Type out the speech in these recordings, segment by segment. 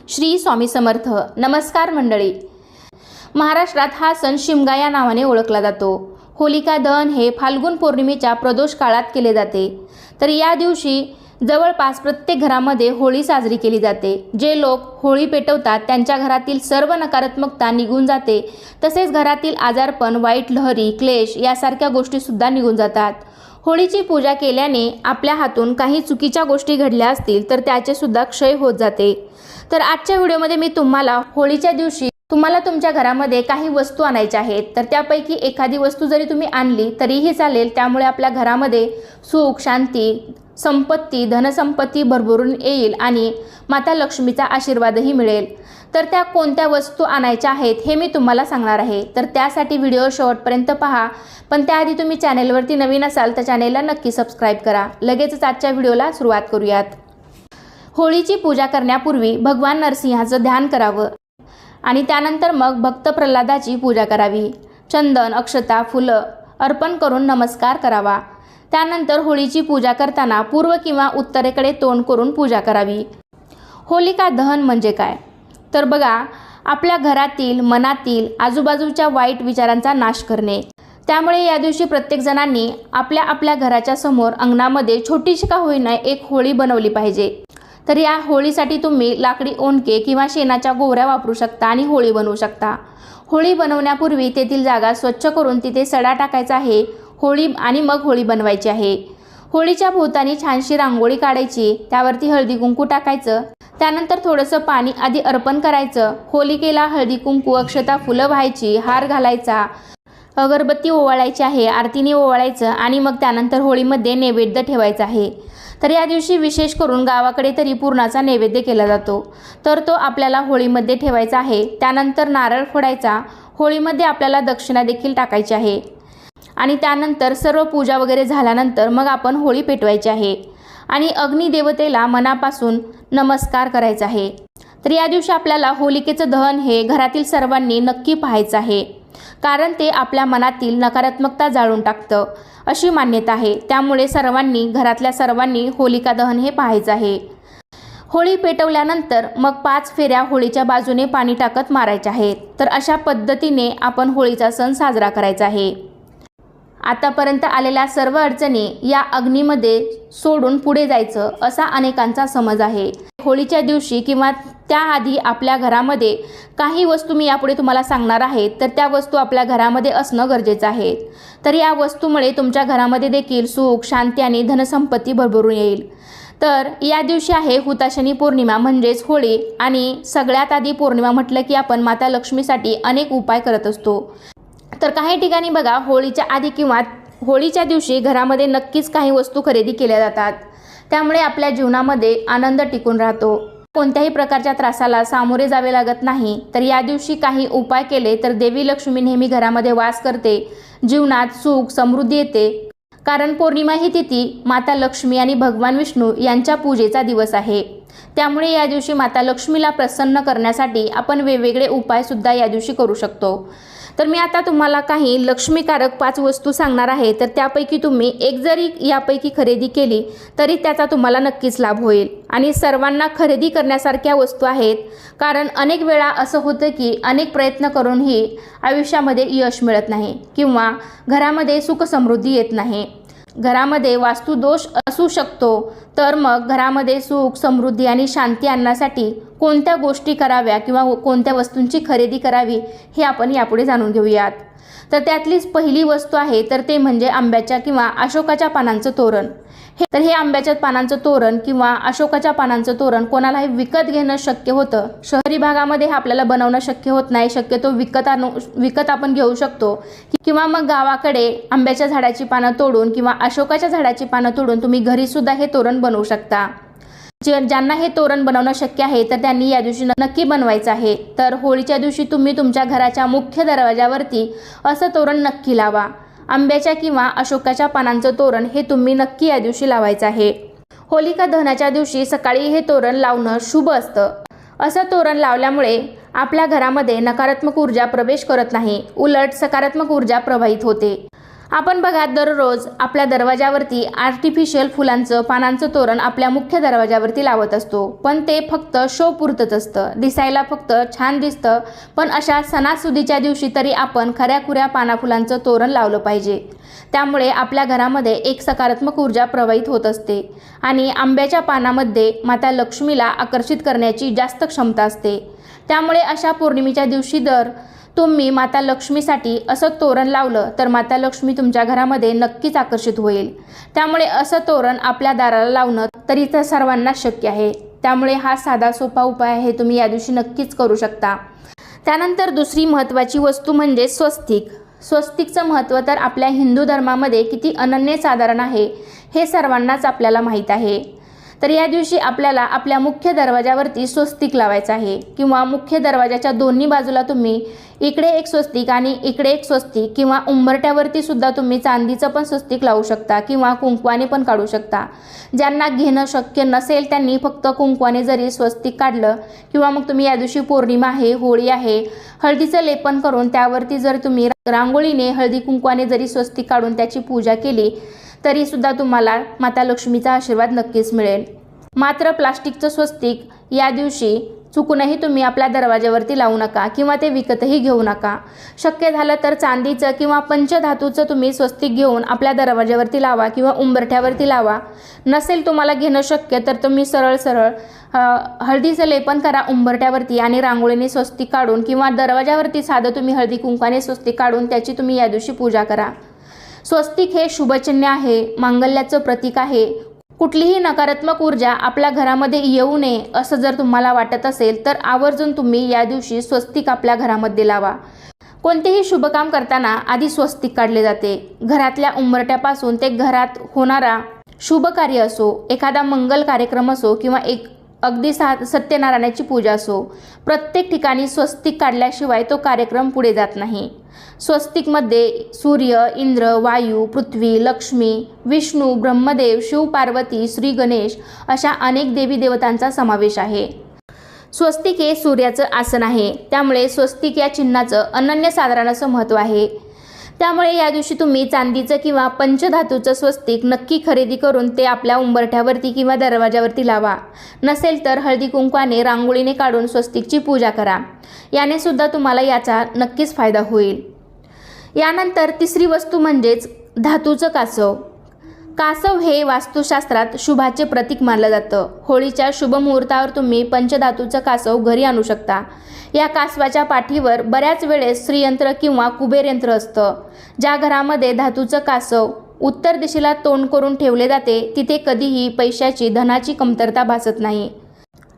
श्री स्वामी समर्थ. नमस्कार मंडळी. महाराष्ट्रात हा सण शिमगा या नावाने ओळखला जातो. होलिका दहन हे फाल्गुन पौर्णिमेच्या प्रदोष काळात केले जाते. तर या दिवशी जवळपास प्रत्येक घरामध्ये होळी साजरी केली जाते. जे लोक होळी पेटवतात त्यांच्या घरातील सर्व नकारात्मकता निघून जाते. तसेच घरातील आजारपण, वाईट लहरी, क्लेश यासारख्या गोष्टीसुद्धा निघून जातात. होळीची पूजा केल्याने आपल्या हातून काही चुकीच्या गोष्टी घडल्या असतील तर त्याचे सुद्धा क्षय होत जाते. तर आजच्या व्हिडिओमध्ये मी तुम्हाला होळीच्या दिवशी तुम्हाला तुमच्या घरामध्ये काही वस्तू आणायच्या आहेत. तर त्यापैकी एखादी वस्तू जरी तुम्ही आणली तरीही चालेल. त्यामुळे आपल्या घरामध्ये सुख, शांती, संपत्ती, धनसंपत्ती भरभरून येईल आणि माता लक्ष्मीचा आशीर्वादही मिळेल. तर त्या कोणत्या वस्तू आणायच्या आहेत हे मी तुम्हाला सांगणार आहे. तर त्यासाठी व्हिडिओ शेवटपर्यंत पहा. पण त्याआधी तुम्ही चॅनेलवरती नवीन असाल तर चॅनेलला नक्की सबस्क्राईब करा. लगेचच आजच्या व्हिडिओला सुरुवात करूयात. होळीची पूजा करण्यापूर्वी भगवान नरसिंहाचं ध्यान करावं आणि त्यानंतर मग भक्त प्रल्हादाची पूजा करावी. चंदन, अक्षता, फुलं अर्पण करून नमस्कार करावा. त्यानंतर होळीची पूजा करताना पूर्व किंवा उत्तरेकडे तोंड करून पूजा करावी. होलिका दहन म्हणजे काय? तर बघा, आपल्या घरातील, मनातील, आजूबाजूच्या वाईट विचारांचा नाश करणे. त्यामुळे या दिवशी प्रत्येक जणांनी आपल्या आपल्या घराच्या समोर अंगणामध्ये छोटीशी का होईना एक होळी बनवली पाहिजे. तर या होळीसाठी तुम्ही लाकडी ओंडके किंवा शेणाच्या गोवऱ्या वापरू शकता आणि होळी बनवू शकता. होळी बनवण्यापूर्वी तेथील जागा स्वच्छ करून तिथे सडा टाकायचा आहे. आणि मग होळी बनवायची आहे. होळीच्या भोवतानी छानशी रांगोळी काढायची. त्यावरती हळदी कुंकू टाकायचं. त्यानंतर थोडंसं पाणी आधी अर्पण करायचं. होलिकेला हळदी कुंकू, अक्षता, फुलं व्हायची, हार घालायचा, अगरबत्ती ओवाळायची आहे, आरतीने ओवाळायचं आणि मग त्यानंतर होळीमध्ये नैवेद्य ठेवायचा आहे. तर या दिवशी विशेष करून गावाकडे तरी पुरणाचा नैवेद्य केला जातो. तर तो आपल्याला होळीमध्ये ठेवायचा आहे. त्यानंतर नारळ फोडायचा. होळीमध्ये आपल्याला दक्षिणा देखील टाकायची आहे आणि त्यानंतर सर्व पूजा वगैरे झाल्यानंतर मग आपण होळी पेटवायची आहे आणि अग्निदेवतेला मनापासून नमस्कार करायचा आहे. तर या दिवशी आपल्याला होलिकेचं दहन हे घरातील सर्वांनी नक्की पाहायचं आहे, कारण ते आपल्या मनातील नकारात्मकता जाळून टाकतं अशी मान्यता आहे. त्यामुळे घरातल्या सर्वांनी होलिका दहन हे पाहायचं आहे. होळी पेटवल्यानंतर मग 5 फेऱ्या होळीच्या बाजूने पाणी टाकत मारायच्या आहेत. तर अशा पद्धतीने आपण होळीचा सण साजरा करायचा आहे. आतापर्यंत आलेल्या सर्व अडचणी या अग्नीमध्ये सोडून पुढे जायचं असा अनेकांचा समज आहे. होळीच्या दिवशी किंवा त्याआधी आपल्या घरामध्ये काही वस्तू मी यापुढे तुम्हाला सांगणार आहे. तर त्या वस्तू आपल्या घरामध्ये असणं गरजेचं आहे. तर या वस्तूमुळे तुमच्या घरामध्ये देखील सुख, शांती आणि धनसंपत्ती भरभरून येईल. तर या दिवशी आहे हुताशनी पौर्णिमा म्हणजेच होळी. आणि सगळ्यात आधी पौर्णिमा म्हटलं की आपण माता लक्ष्मीसाठी अनेक उपाय करत असतो. तर काही ठिकाणी बघा, होळीच्या आधी किंवा होळीच्या दिवशी घरामध्ये नक्कीच काही वस्तू खरेदी केल्या जातात. त्यामुळे आपल्या जीवनामध्ये आनंद टिकून राहतो. कोणत्याही प्रकारच्या त्रासाला सामोरे जावे लागत नाही. तर या दिवशी काही उपाय केले तर देवी लक्ष्मी नेहमी घरामध्ये वास करते. जीवनात सुख, समृद्धी येते. कारण पौर्णिमा ही तिथी माता लक्ष्मी आणि भगवान विष्णू यांच्या पूजेचा दिवस आहे. त्यामुळे या दिवशी माता लक्ष्मीला प्रसन्न करण्यासाठी आपण वेगवेगळे उपायसुद्धा या दिवशी करू शकतो. तर मी आता तुम्हाला काही लक्ष्मीकारक 5 वस्तू सांगणार आहे. तर त्यापैकी तुम्ही एक जरी यापैकी खरेदी केली तरी त्याचा तुम्हाला नक्कीच लाभ होईल. आणि सर्वांना खरेदी करण्यासारख्या वस्तू आहेत. कारण अनेक वेळा असं होतं की अनेक प्रयत्न करूनही आयुष्यामध्ये यश मिळत नाही किंवा घरामध्ये सुख समृद्धी येत नाही. घरामध्ये वास्तुदोष असू शकतो. तर मग घरामध्ये सुख, समृद्धी आणि शांती आणण्यासाठी कोणत्या गोष्टी कराव्या किंवा कोणत्या वस्तूंची खरेदी करावी हे आपण यापुढे जाणून घेऊयात. तर त्यातलीच पहिली वस्तू आहे तर ते म्हणजे आंब्याच्या किंवा अशोकाच्या पानांचं तोरण. हे आंब्याच्या पानांचं तोरण किंवा अशोकाच्या पानांचं तोरण कोणालाही विकत घेणं शक्य होतं. शहरी भागामध्ये हे आपल्याला बनवणं शक्य होत नाही. शक्यतो विकत आपण घेऊ शकतो. किंवा मग गावाकडे आंब्याच्या झाडाची पानं तोडून किंवा अशोकाच्या झाडाची पानं तोडून तुम्ही घरीसुद्धा हे तोरण बनवू शकता. ज्यांना हे तोरण बनवणं शक्य आहे तर त्यांनी या दिवशी नक्की बनवायचं आहे. तर होळीच्या दिवशी तुम्ही तुमच्या घराच्या मुख्य दरवाजावरती असं तोरण नक्की लावा. आंब्याच्या किंवा अशोकाच्या पानांचं तोरण हे तुम्ही नक्की या दिवशी लावायचं आहे. होलिका दहनाच्या दिवशी सकाळी हे तोरण लावणं शुभ असतं. असं तोरण लावल्यामुळे आपल्या घरामध्ये नकारात्मक ऊर्जा प्रवेश करत नाही, उलट सकारात्मक ऊर्जा प्रवाहित होते आपण बघा, दररोज आपल्या दरवाजावरती आर्टिफिशियल फुलांचं पानांचं तोरण आपल्या मुख्य दरवाजावरती लावत असतो, पण ते फक्त शो पुरतच असतं, दिसायला फक्त छान दिसतं. पण अशा सणासुदीच्या दिवशी तरी आपण खऱ्याखुऱ्या पानाफुलांचं तोरण लावलं पाहिजे. त्यामुळे आपल्या घरामध्ये एक सकारात्मक ऊर्जा प्रवाहित होत असते आणि आंब्याच्या पानामध्ये माता लक्ष्मीला आकर्षित करण्याची जास्त क्षमता असते. त्यामुळे अशा पौर्णिमेच्या दिवशी जर तुम्ही माता लक्ष्मीसाठी असं तोरण लावलं तर माता लक्ष्मी तुमच्या घरामध्ये नक्कीच आकर्षित होईल. त्यामुळे असं तोरण आपल्या दाराला लावणं तरी तर सर्वांना शक्य आहे. त्यामुळे हा साधा सोपा उपाय आहे, तुम्ही या दिवशी नक्कीच करू शकता. त्यानंतर दुसरी महत्त्वाची वस्तू म्हणजे स्वस्तिक. स्वस्तिकचं महत्त्व तर आपल्या हिंदू धर्मामध्ये किती अनन्यसाधारण आहे हे सर्वांनाच आपल्याला माहीत आहे. तर या दिवशी आपल्याला आपल्या मुख्य दरवाजावरती स्वस्तिक लावायचं आहे किंवा मुख्य दरवाजाच्या दोन्ही बाजूला तुम्ही इकडे एक स्वस्तिक आणि इकडे एक स्वस्तिक किंवा उंबरट्यावरती सुद्धा तुम्ही चांदीचं पण स्वस्तिक लावू शकता किंवा कुंकवाने पण काढू शकता. ज्यांना घेणं शक्य नसेल त्यांनी फक्त कुंकवाने जरी स्वस्तिक काढलं किंवा मग तुम्ही या दिवशी पौर्णिमा आहे, होळी आहे, हळदीचं लेपन करून त्यावरती जर तुम्ही रांगोळीने हळदी कुंकवाने जरी स्वस्तिक काढून त्याची पूजा केली तरीसुद्धा तुम्हाला माता लक्ष्मीचा आशीर्वाद नक्कीच मिळेल. मात्र प्लास्टिकचं स्वस्तिक या दिवशी चुकूनही तुम्ही आपल्या दरवाजावरती लावू नका किंवा ते विकतही घेऊ नका. शक्य झालं तर चांदीचं किंवा पंचधातूचं तुम्ही स्वस्तिक घेऊन आपल्या दरवाजावरती लावा किंवा उंबरठ्यावरती लावा. नसेल तुम्हाला घेणं शक्य तर तुम्ही सरळ हळदीचं लेपन करा उंबरट्यावरती आणि रांगोळीने स्वस्तिक काढून किंवा दरवाजावरती साधं तुम्ही हळदी कुंकवाने स्वस्तिक काढून त्याची तुम्ही या दिवशी पूजा करा. स्वस्तिक हे शुभचिन्ह आहे, मांगल्याचं प्रतीक आहे. कुठलीही नकारात्मक ऊर्जा आपल्या घरामध्ये येऊ नये असं जर तुम्हाला वाटत असेल तर आवर्जून तुम्ही या दिवशी स्वस्तिक आपल्या घरामध्ये लावा. कोणतेही शुभकाम करताना आधी स्वस्तिक काढले जाते. घरातल्या उंबरट्यापासून ते घरात होणारा शुभ कार्य असो, एखादा मंगल कार्यक्रम असो किंवा अगदी सत्यनारायणाची पूजा असो, प्रत्येक ठिकाणी स्वस्तिक काढल्याशिवाय तो कार्यक्रम पुढे जात नाही. स्वस्तिकमध्ये सूर्य, इंद्र, वायू, पृथ्वी, लक्ष्मी, विष्णू, ब्रह्मदेव, शिव, पार्वती, श्री गणेश अशा अनेक देवी देवतांचा समावेश आहे. स्वस्तिक हे सूर्याचं आसन आहे. त्यामुळे स्वस्तिक या चिन्हाचं अनन्यसाधारण असं महत्त्व आहे. त्यामुळे या दिवशी तुम्ही चांदीचं किंवा पंचधातूचं स्वस्तिक नक्की खरेदी करून ते आपल्या उंबरठ्यावरती किंवा दरवाजावरती लावा. नसेल तर हळदी कुंकवाने रांगोळीने काढून स्वस्तिकची पूजा करा. याने सुद्धा तुम्हाला याचा नक्कीच फायदा होईल. यानंतर तिसरी वस्तू म्हणजेच धातूचं कासव. कासव हे वास्तुशास्त्रात शुभाचे प्रतीक मानलं जातं. होळीच्या शुभ मुहूर्तावर तुम्ही पंचधातूचं कासव घरी आणू शकता. या कासवाच्या पाठीवर बऱ्याच वेळेस श्रीयंत्र किंवा कुबेर यंत्र असतं. ज्या घरामध्ये धातूचं कासव उत्तर दिशेला तोंड करून ठेवले जाते तिथे कधीही पैशाची, धनाची कमतरता भासत नाही.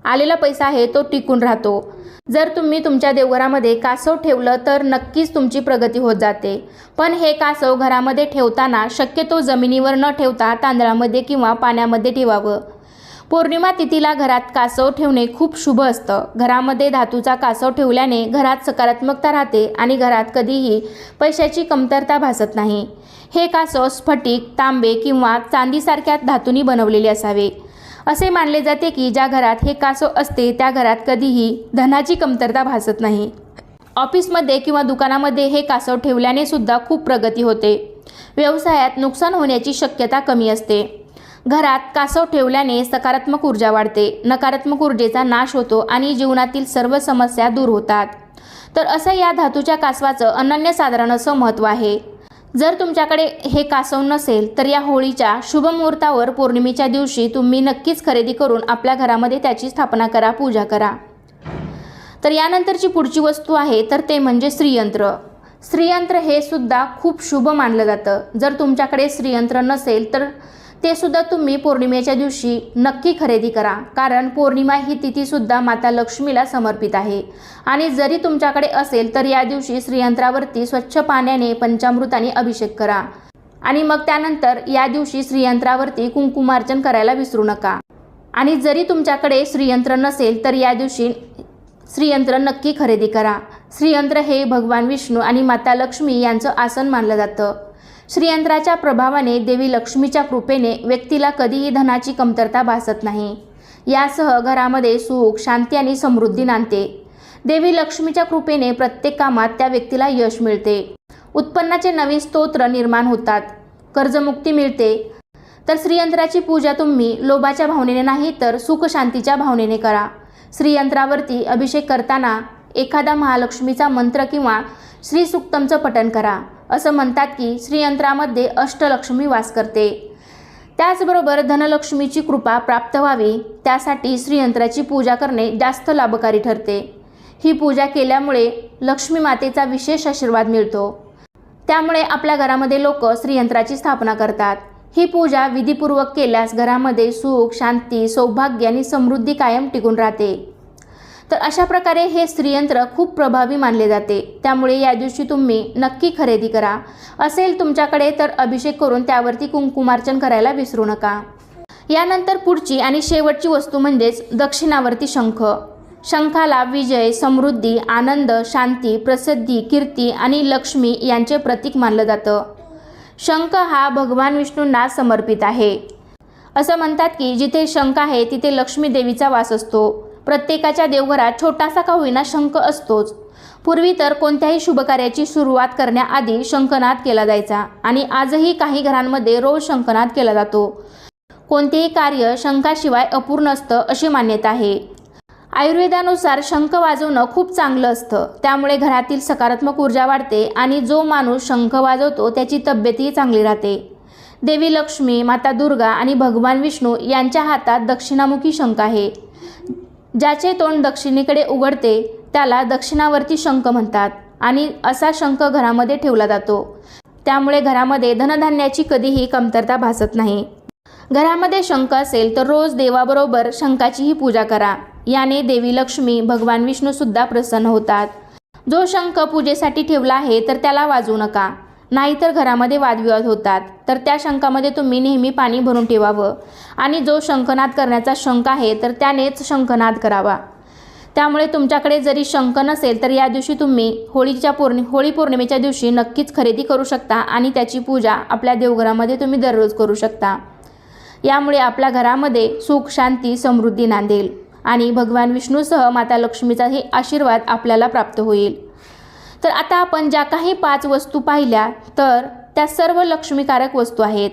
आलेला पैसा आहे तो टिकून राहतो. जर तुम्ही तुमच्या देवघरामध्ये कासव ठेवलं तर नक्कीच तुमची प्रगती होत जाते. पण हे कासव घरामध्ये ठेवताना शक्यतो जमिनीवर न ठेवता तांदळामध्ये किंवा पाण्यामध्ये ठेवावं. पौर्णिमा तिथीला घरात कासव ठेवणे खूप शुभ असतं. घरामध्ये धातूचा कासव ठेवल्याने घरात सकारात्मकता राहते आणि घरात कधीही पैशाची कमतरता भासत नाही. हे कासव स्फटिक, तांबे किंवा चांदीसारख्या धातूंनी बनवलेले असावे. असे मानले जाते की ज्या घरात हे कासव असते त्या घरात कधीही धनाची कमतरता भासत नाही. ऑफिसमध्ये किंवा दुकानामध्ये हे कासव ठेवल्याने सुद्धा खूप प्रगती होते. व्यवसायात नुकसान होण्याची शक्यता कमी असते. घरात कासव ठेवल्याने सकारात्मक ऊर्जा वाढते, नकारात्मक ऊर्जेचा नाश होतो आणि जीवनातील सर्व समस्या दूर होतात. तर असं या धातूच्या कासवाचं अनन्यसाधारण असं महत्त्व आहे. जर तुमच्याकडे हे कासव नसेल तर या होळीच्या शुभ मुहूर्तावर पौर्णिमेच्या दिवशी तुम्ही नक्कीच खरेदी करून आपल्या घरामध्ये त्याची स्थापना करा, पूजा करा. तर यानंतरची पुढची वस्तू आहे तर ते म्हणजे श्रीयंत्र. श्रीयंत्र हे सुद्धा खूप शुभ मानलं जातं. जर तुमच्याकडे श्रीयंत्र नसेल तर ते सुद्धा तुम्ही पौर्णिमेच्या दिवशी नक्की खरेदी करा. कारण पौर्णिमा ही तिथीसुद्धा माता लक्ष्मीला समर्पित आहे. आणि जरी तुमच्याकडे असेल तर या दिवशी श्रीयंत्रावरती स्वच्छ पाण्याने पंचामृताने अभिषेक करा. आणि मग त्यानंतर या दिवशी श्रीयंत्रावरती कुंकुमार्चन करायला विसरू नका. आणि जरी तुमच्याकडे श्रीयंत्र नसेल तर या दिवशी श्रीयंत्र नक्की खरेदी करा. श्रीयंत्र हे भगवान विष्णू आणि माता लक्ष्मी यांचं आसन मानलं जातं. श्रीयंत्राच्या प्रभावाने देवी लक्ष्मीच्या कृपेने व्यक्तीला कधीही धनाची कमतरता भासत नाही. यासह घरामध्ये सुख, शांती आणि समृद्धी नांदते. देवी लक्ष्मीच्या कृपेने प्रत्येक कामात त्या व्यक्तीला यश मिळते. उत्पन्नाचे नवीन स्तोत्र निर्माण होतात, कर्जमुक्ती मिळते। तर श्रीयंत्राची पूजा तुम्ही लोभाच्या भावनेने नाही तर सुख शांतीच्या भावनेने करा। श्रीयंत्रावरती अभिषेक करताना एखादा महालक्ष्मीचा मंत्र किंवा श्री सूक्तमचं पठण करा। असं म्हणतात की श्रीयंत्रामध्ये अष्टलक्ष्मी वास करते। त्याचबरोबर धनलक्ष्मीची कृपा प्राप्त व्हावी त्यासाठी श्रीयंत्राची पूजा करणे जास्त लाभकारी ठरते। ही पूजा केल्यामुळे लक्ष्मी मातेचा विशेष आशीर्वाद मिळतो। त्यामुळे आपल्या घरामध्ये लोक श्रीयंत्राची स्थापना करतात। ही पूजा विधीपूर्वक केल्यास घरामध्ये सुख, शांती, सौभाग्य आणि समृद्धी कायम टिकून राहते। तर अशा प्रकारे हे श्रीयंत्र खूप प्रभावी मानले जाते। त्यामुळे या दिवशी तुम्ही नक्की खरेदी करा। असेल तुमच्याकडे तर अभिषेक करून त्यावरती कुंकुमार्चन करायला विसरू नका। यानंतर पुढची आणि शेवटची वस्तू म्हणजेच दक्षिणावर्ती शंख। शंखाला विजय, समृद्धी, आनंद, शांती, प्रसिद्धी, कीर्ती आणि लक्ष्मी यांचे प्रतीक मानलं जातं। शंख हा भगवान विष्णूंना समर्पित आहे। असं म्हणतात की जिथे शंख आहे तिथे लक्ष्मी देवीचा वास असतो। प्रत्येकाच्या देवघरात छोटासा का होईना शंख असतोच। पूर्वी तर कोणत्याही शुभकार्याची सुरुवात करण्याआधी शंखनाद केला जायचा आणि आजही काही घरांमध्ये रोज शंखनाद केला जातो। कोणतेही कार्य शंखाशिवाय अपूर्ण असतं अशी मान्यता आहे। आयुर्वेदानुसार शंख वाजवणं खूप चांगलं असतं। त्यामुळे घरातील सकारात्मक ऊर्जा वाढते आणि जो माणूस शंख वाजवतो त्याची तब्येतही चांगली राहते। देवी लक्ष्मी, माता दुर्गा आणि भगवान विष्णू यांच्या हातात दक्षिणामुखी शंख आहे। ज्याचे तोंड दक्षिणेकडे उघडते त्याला दक्षिणावर्ती शंख म्हणतात आणि असा शंख घरामध्ये ठेवला जातो। त्यामुळे घरामध्ये धनधान्याची कधीही कमतरता भासत नाही। घरामध्ये शंख असेल तर रोज देवाबरोबर शंखाचीही पूजा करा। याने देवी लक्ष्मी, भगवान विष्णू सुद्धा प्रसन्न होतात। जो शंख पूजेसाठी ठेवला आहे तर त्याला वाजवू नका, नाहीतर घरामध्ये वादविवाद होतात। तर त्या शंखामध्ये तुम्ही नेहमी पाणी भरून ठेवावं आणि जो शंखनाद करण्याचा शंख आहे तर त्यानेच शंखनाद करावा। त्यामुळे तुमच्याकडे जरी शंख नसेल तर या दिवशी तुम्ही होळी पौर्णिमेच्या दिवशी नक्कीच खरेदी करू शकता आणि त्याची पूजा आपल्या देवघरामध्ये तुम्ही दररोज करू शकता। यामुळे आपल्या घरामध्ये सुख, शांती, समृद्धी नांदेल आणि भगवान विष्णूसह माता लक्ष्मीचाही आशीर्वाद आपल्याला प्राप्त होईल। तर आता आपण ज्या काही 5 वस्तू पाहिल्या तर त्या सर्व लक्ष्मीकारक वस्तू आहेत,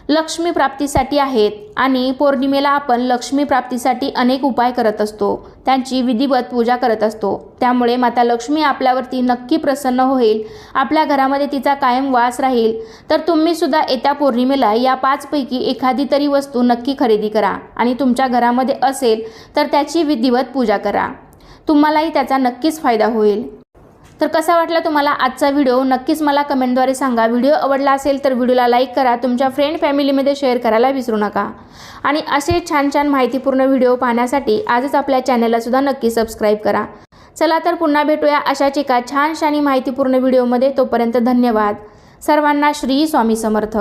लक्ष्मी प्राप्तीसाठी आहेत आणि पौर्णिमेला आपण लक्ष्मी प्राप्तीसाठी अनेक उपाय करत असतो, त्यांची विधिवत पूजा करत असतो। त्यामुळे माता लक्ष्मी आपल्यावरती नक्की प्रसन्न होईल, आपल्या घरामध्ये तिचा कायम वास राहील। तर तुम्ही सुद्धा येत्या पौर्णिमेला या 5 पैकी एखादी तरी वस्तू नक्की खरेदी करा आणि तुमच्या घरामध्ये असेल तर त्याची विधिवत पूजा करा। तुम्हालाही त्याचा नक्कीच फायदा होईल। तर कसा वाटला तुम्हाला आजचा व्हिडिओ नक्कीच मला कमेंटद्वारे सांगा। व्हिडिओ आवडला असेल तर व्हिडिओला लाईक करा, तुमच्या फ्रेंड फॅमिलीमध्ये शेअर करायला विसरू नका आणि असे छान छान माहितीपूर्ण व्हिडिओ पाहण्यासाठी आजच आपल्या चॅनलला सुद्धा नक्की सबस्क्राईब करा। चला तर पुन्हा भेटूया अशाच एका छानशा आणि माहितीपूर्ण व्हिडिओमध्ये। तोपर्यंत धन्यवाद। सर्वांना श्री स्वामी समर्थ।